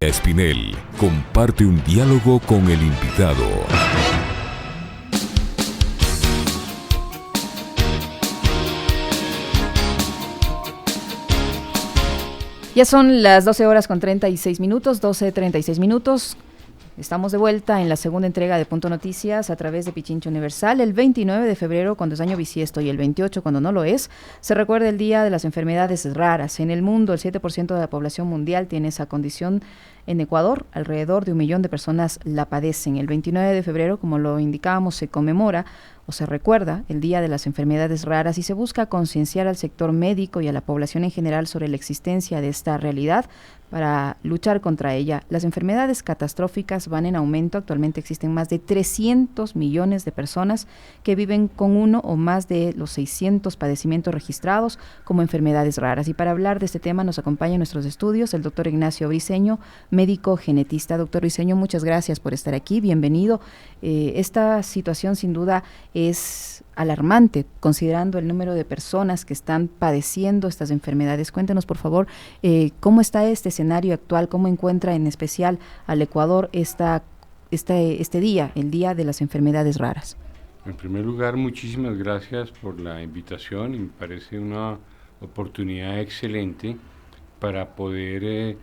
Espinel comparte un diálogo con el invitado. Ya son las 12 horas con 36 minutos, 12:36 minutos. Estamos de vuelta en la segunda entrega de Punto Noticias a través de Pichincha Universal. El 29 de febrero, cuando es año bisiesto, y el 28, cuando no lo es, se recuerda el Día de las Enfermedades Raras. En el mundo, el 7% de la población mundial tiene esa condición. En Ecuador, alrededor de 1 millón de personas la padecen. El 29 de febrero, como lo indicábamos, se conmemora o se recuerda el Día de las Enfermedades Raras y se busca concienciar al sector médico y a la población en general sobre la existencia de esta realidad para luchar contra ella. Las enfermedades catastróficas van en aumento. Actualmente existen más de 300 millones de personas que viven con uno o más de los 600 padecimientos registrados como enfermedades raras. Y para hablar de este tema nos acompaña en nuestros estudios el doctor Ignacio Briceño, médico genetista. Doctor Briceño, muchas gracias por estar aquí. Bienvenido. Esta situación sin duda es alarmante, considerando el número de personas que están padeciendo estas enfermedades. Cuéntenos, por favor, cómo está este escenario actual, cómo encuentra en especial al Ecuador este día, el Día de las Enfermedades Raras. En primer lugar, muchísimas gracias por la invitación y me parece una oportunidad excelente para poder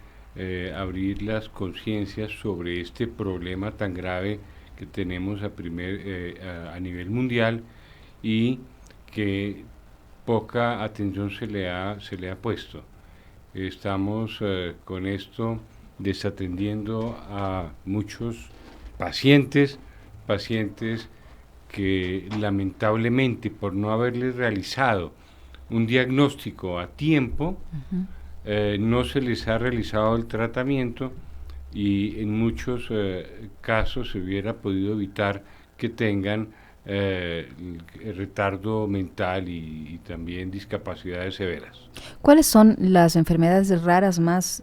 abrir las conciencias sobre este problema tan grave que tenemos a nivel mundial y que poca atención se le ha puesto. Estamos con esto desatendiendo a muchos pacientes que lamentablemente por no haberles realizado un diagnóstico a tiempo, no se les ha realizado el tratamiento y en muchos casos se hubiera podido evitar que tengan retardo mental y también discapacidades severas. ¿Cuáles son las enfermedades raras más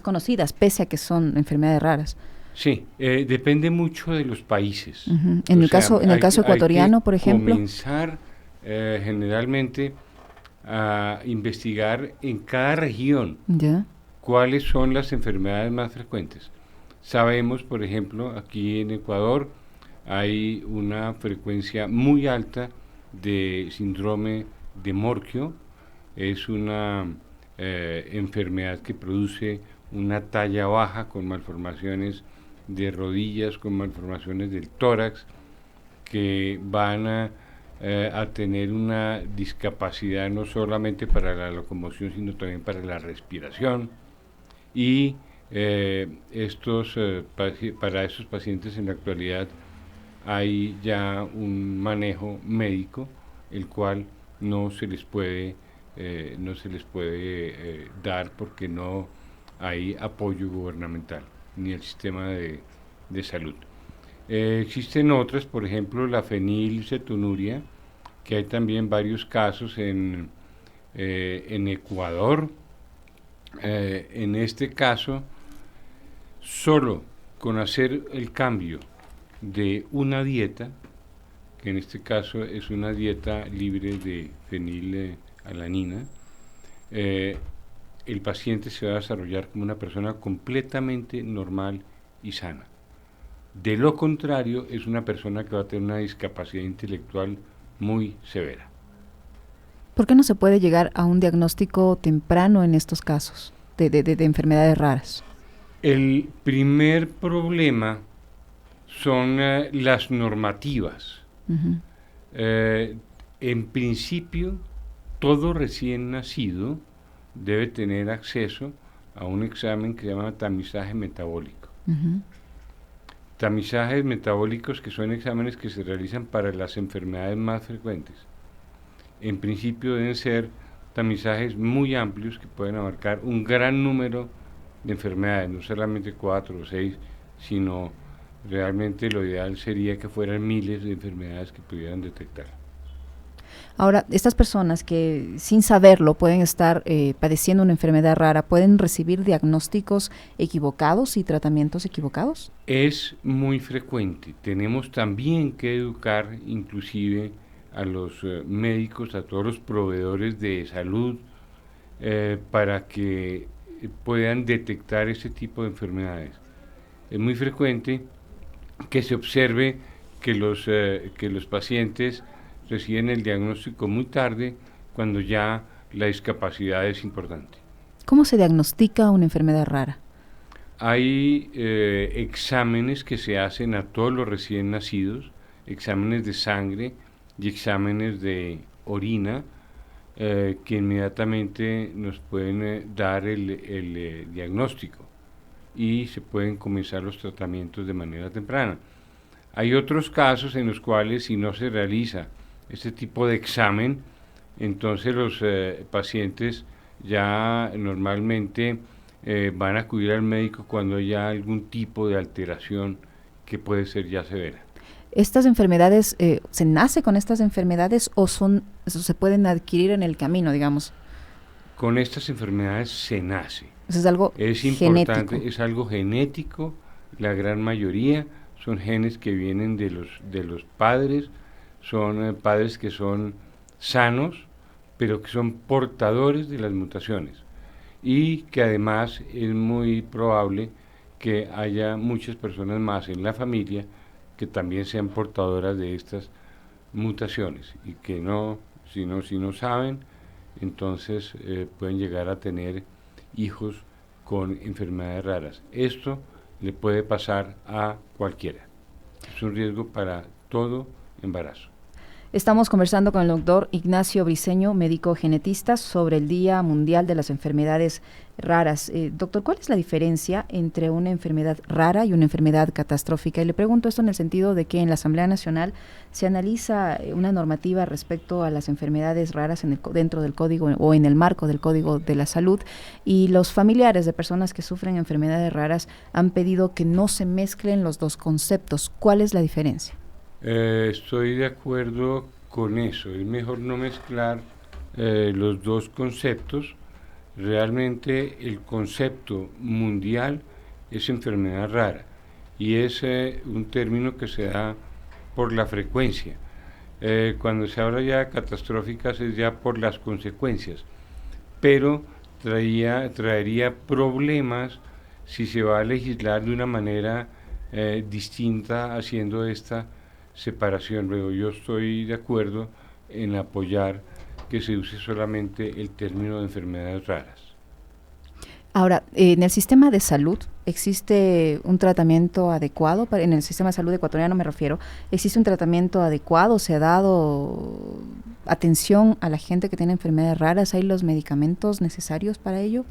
conocidas, pese a que son enfermedades raras? Sí, depende mucho de los países. En el caso ecuatoriano, por ejemplo. Comenzar generalmente a investigar en cada región cuáles son las enfermedades más frecuentes. Sabemos, por ejemplo, aquí en Ecuador hay una frecuencia muy alta de síndrome de Morquio. Es una enfermedad que produce una talla baja con malformaciones de rodillas, con malformaciones del tórax, que van a tener una discapacidad no solamente para la locomoción, sino también para la respiración. Y para esos pacientes en la actualidad hay ya un manejo médico, el cual no se les puede dar porque no hay apoyo gubernamental ni el sistema de salud. Existen otras, por ejemplo, la fenilcetonuria, que hay también varios casos en Ecuador. En este caso, solo con hacer el cambio de una dieta, que en este caso es una dieta libre de fenilalanina, el paciente se va a desarrollar como una persona completamente normal y sana. De lo contrario, es una persona que va a tener una discapacidad intelectual muy severa. ¿Por qué no se puede llegar a un diagnóstico temprano en estos casos de enfermedades raras? El primer problema son las normativas. En principio, todo recién nacido debe tener acceso a un examen que se llama tamizaje metabólico. Tamizajes metabólicos, que son exámenes que se realizan para las enfermedades más frecuentes. En principio deben ser tamizajes muy amplios que pueden abarcar un gran número de enfermedades, no solamente 4 o 6, sino realmente lo ideal sería que fueran miles de enfermedades que pudieran detectar. Ahora, estas personas que sin saberlo pueden estar padeciendo una enfermedad rara, ¿pueden recibir diagnósticos equivocados y tratamientos equivocados? Es muy frecuente. Tenemos también que educar inclusive a los médicos, a todos los proveedores de salud, para que puedan detectar este tipo de enfermedades. Es muy frecuente que se observe que los pacientes reciben el diagnóstico muy tarde, cuando ya la discapacidad es importante. ¿Cómo se diagnostica una enfermedad rara? Hay exámenes que se hacen a todos los recién nacidos, exámenes de sangre y exámenes de orina, que inmediatamente nos pueden dar el diagnóstico y se pueden comenzar los tratamientos de manera temprana. Hay otros casos en los cuales, si no se realiza este tipo de examen, entonces los pacientes ya normalmente van a acudir al médico cuando haya algún tipo de alteración que puede ser ya severa. ¿Estas enfermedades, se nace con estas enfermedades o se pueden adquirir en el camino, digamos? Con estas enfermedades se nace. Eso es algo importante, genético. es algo genético, la gran mayoría son genes que vienen de los padres, son padres que son sanos, pero que son portadores de las mutaciones, y que además es muy probable que haya muchas personas más en la familia que también sean portadoras de estas mutaciones, y que si no saben, entonces pueden llegar a tener hijos con enfermedades raras. Esto le puede pasar a cualquiera. Es un riesgo para todo embarazo. Estamos conversando con el doctor Ignacio Briceño, médico genetista, sobre el Día Mundial de las Enfermedades Raras. Doctor, ¿cuál es la diferencia entre una enfermedad rara y una enfermedad catastrófica? Y le pregunto esto en el sentido de que en la Asamblea Nacional se analiza una normativa respecto a las enfermedades raras dentro del Código o en el marco del Código de la Salud, y los familiares de personas que sufren enfermedades raras han pedido que no se mezclen los dos conceptos. ¿Cuál es la diferencia? Estoy de acuerdo con eso. Es mejor no mezclar los dos conceptos. Realmente el concepto mundial es enfermedad rara, y es un término que se da por la frecuencia. Cuando se habla ya de catastróficas es ya por las consecuencias, pero traería problemas si se va a legislar de una manera distinta, haciendo esta separación. Luego, yo estoy de acuerdo en apoyar que se use solamente el término de enfermedades raras. Ahora, en el sistema de salud, ¿existe un tratamiento adecuado? En el sistema de salud ecuatoriano me refiero, ¿existe un tratamiento adecuado? ¿Se ha dado atención a la gente que tiene enfermedades raras? ¿Hay los medicamentos necesarios para ello?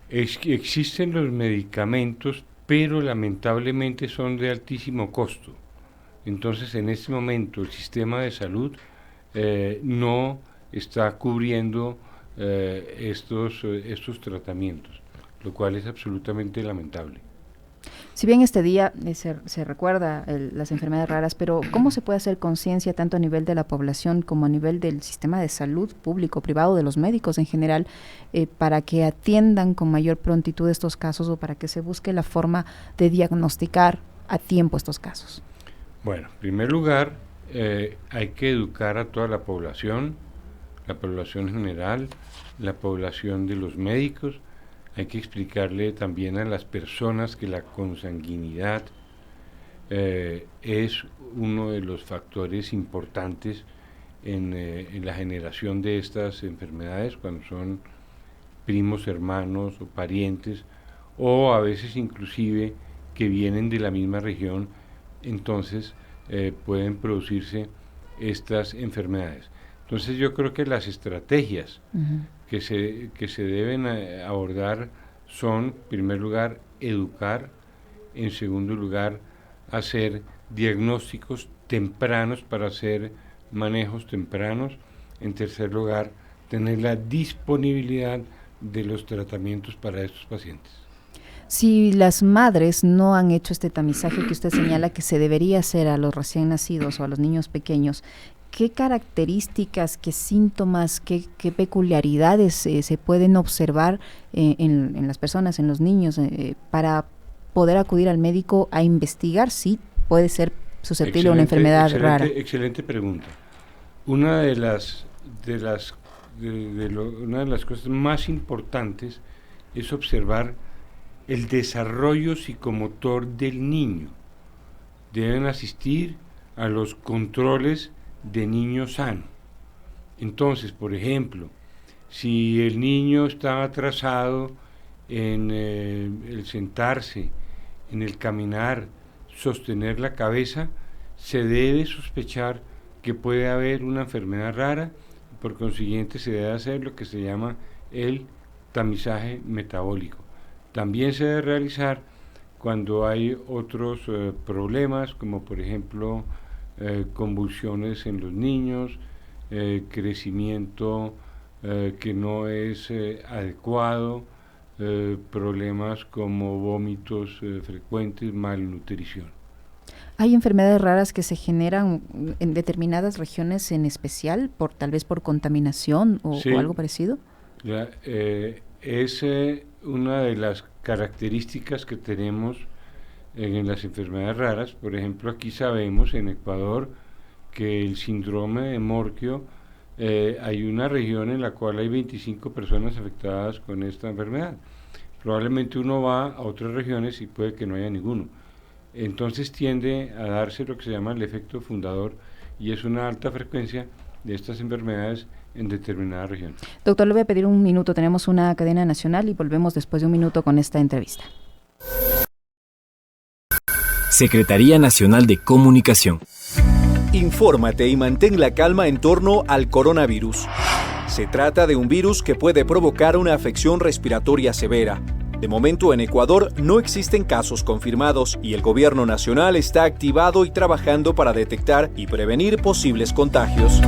Existen los medicamentos, pero lamentablemente son de altísimo costo. Entonces, en este momento, el sistema de salud no está cubriendo estos tratamientos, lo cual es absolutamente lamentable. Si bien este día se recuerda las enfermedades raras, pero ¿cómo se puede hacer conciencia tanto a nivel de la población como a nivel del sistema de salud público, privado, de los médicos en general, para que atiendan con mayor prontitud estos casos, o para que se busque la forma de diagnosticar a tiempo estos casos? Bueno, en primer lugar, hay que educar a toda la población general, la población de los médicos. Hay que explicarle también a las personas que la consanguinidad es uno de los factores importantes en la generación de estas enfermedades, cuando son primos, hermanos o parientes, o a veces inclusive que vienen de la misma región. Entonces pueden producirse estas enfermedades. Entonces yo creo que las estrategias que se deben abordar son, en primer lugar, educar; en segundo lugar, hacer diagnósticos tempranos para hacer manejos tempranos; en tercer lugar, tener la disponibilidad de los tratamientos para estos pacientes. Si las madres no han hecho este tamizaje que usted señala que se debería hacer a los recién nacidos o a los niños pequeños, ¿qué características, qué síntomas, qué peculiaridades se pueden observar en las personas, en los niños, para poder acudir al médico a investigar si puede ser susceptible a una enfermedad rara? Excelente pregunta. Una de las cosas más importantes es observar el desarrollo psicomotor del niño. Deben asistir a los controles de niño sano. Entonces, por ejemplo, si el niño está atrasado en el sentarse, en el caminar, sostener la cabeza, se debe sospechar que puede haber una enfermedad rara, por consiguiente se debe hacer lo que se llama el tamizaje metabólico. También se debe realizar cuando hay otros problemas, como por ejemplo convulsiones en los niños, crecimiento que no es adecuado, problemas como vómitos frecuentes, malnutrición. ¿Hay enfermedades raras que se generan en determinadas regiones en especial, tal vez por contaminación o algo parecido? Es una de las características que tenemos en las enfermedades raras. Por ejemplo, aquí sabemos en Ecuador que el síndrome de Morquio, hay una región en la cual hay 25 personas afectadas con esta enfermedad. Probablemente uno va a otras regiones y puede que no haya ninguno. Entonces tiende a darse lo que se llama el efecto fundador, y es una alta frecuencia de estas enfermedades en determinada región. Doctor, le voy a pedir un minuto, tenemos una cadena nacional y volvemos después de un minuto con esta entrevista. Secretaría Nacional de Comunicación. Infórmate y mantén la calma en torno al coronavirus. Se trata de un virus que puede provocar una afección respiratoria severa. De momento en Ecuador no existen casos confirmados y el gobierno nacional está activado y trabajando para detectar y prevenir posibles contagios.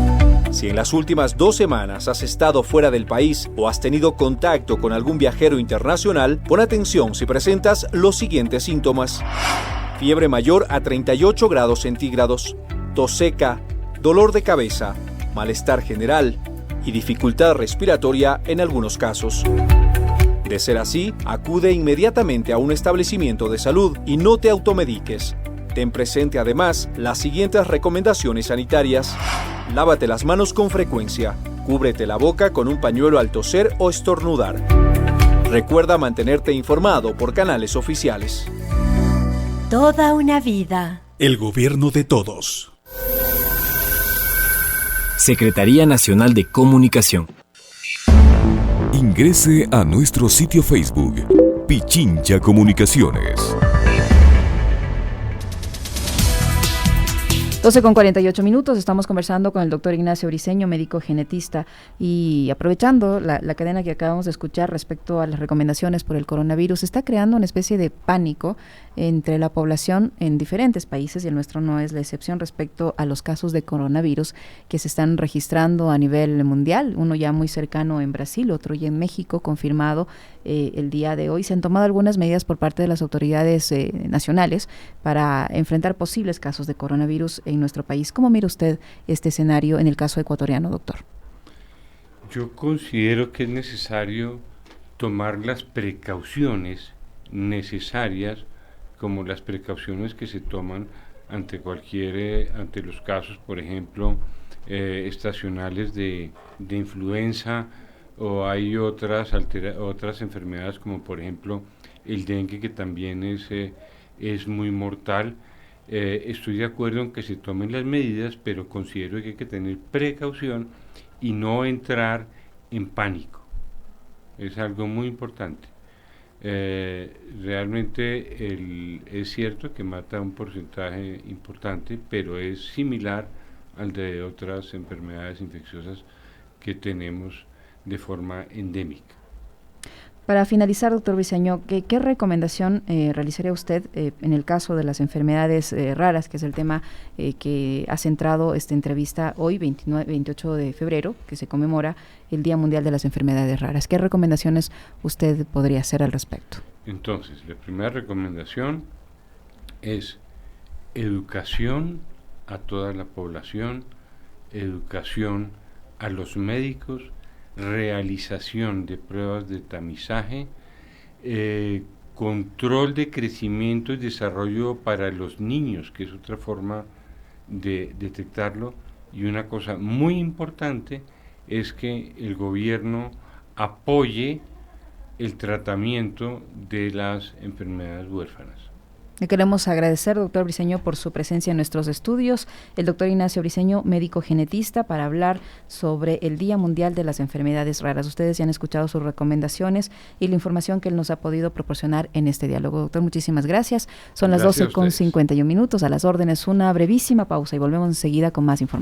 Si en las últimas 2 semanas has estado fuera del país o has tenido contacto con algún viajero internacional, pon atención si presentas los siguientes síntomas: fiebre mayor a 38 grados centígrados, tos seca, dolor de cabeza, malestar general y dificultad respiratoria en algunos casos. De ser así, acude inmediatamente a un establecimiento de salud y no te automediques. Ten presente además las siguientes recomendaciones sanitarias. Lávate las manos con frecuencia. Cúbrete la boca con un pañuelo al toser o estornudar. Recuerda mantenerte informado por canales oficiales. Toda una vida. El gobierno de todos. Secretaría Nacional de Comunicación. Ingrese a nuestro sitio Facebook, Pichincha Comunicaciones. 12:48, estamos conversando con el doctor Ignacio Briceño, médico genetista, y aprovechando la cadena que acabamos de escuchar respecto a las recomendaciones por el coronavirus, se está creando una especie de pánico entre la población en diferentes países, y el nuestro no es la excepción, respecto a los casos de coronavirus que se están registrando a nivel mundial, uno ya muy cercano en Brasil, otro ya en México, confirmado el día de hoy. Se han tomado algunas medidas por parte de las autoridades nacionales para enfrentar posibles casos de coronavirus en nuestro país. ¿Cómo mira usted este escenario en el caso ecuatoriano, doctor? Yo considero que es necesario tomar las precauciones necesarias, como las precauciones que se toman ante ante los casos, por ejemplo, estacionales de influenza, o hay otras enfermedades como por ejemplo el dengue, que también es muy mortal. Estoy de acuerdo en que se tomen las medidas, pero considero que hay que tener precaución y no entrar en pánico. Es algo muy importante. Realmente es cierto que mata un porcentaje importante, pero es similar al de otras enfermedades infecciosas que tenemos de forma endémica. Para finalizar, doctor Briceño, ¿qué recomendación realizaría usted en el caso de las enfermedades raras, que es el tema que ha centrado esta entrevista hoy, 28 de febrero, que se conmemora el Día Mundial de las Enfermedades Raras? ¿Qué recomendaciones usted podría hacer al respecto? Entonces, la primera recomendación es educación a toda la población, educación a los médicos, realización de pruebas de tamizaje, control de crecimiento y desarrollo para los niños, que es otra forma de detectarlo, y una cosa muy importante es que el gobierno apoye el tratamiento de las enfermedades huérfanas. Le queremos agradecer, doctor Briceño, por su presencia en nuestros estudios. El doctor Ignacio Briceño, médico genetista, para hablar sobre el Día Mundial de las Enfermedades Raras. Ustedes ya han escuchado sus recomendaciones y la información que él nos ha podido proporcionar en este diálogo. Doctor, muchísimas gracias. Son las 12:51 minutos. A las órdenes, una brevísima pausa y volvemos enseguida con más información.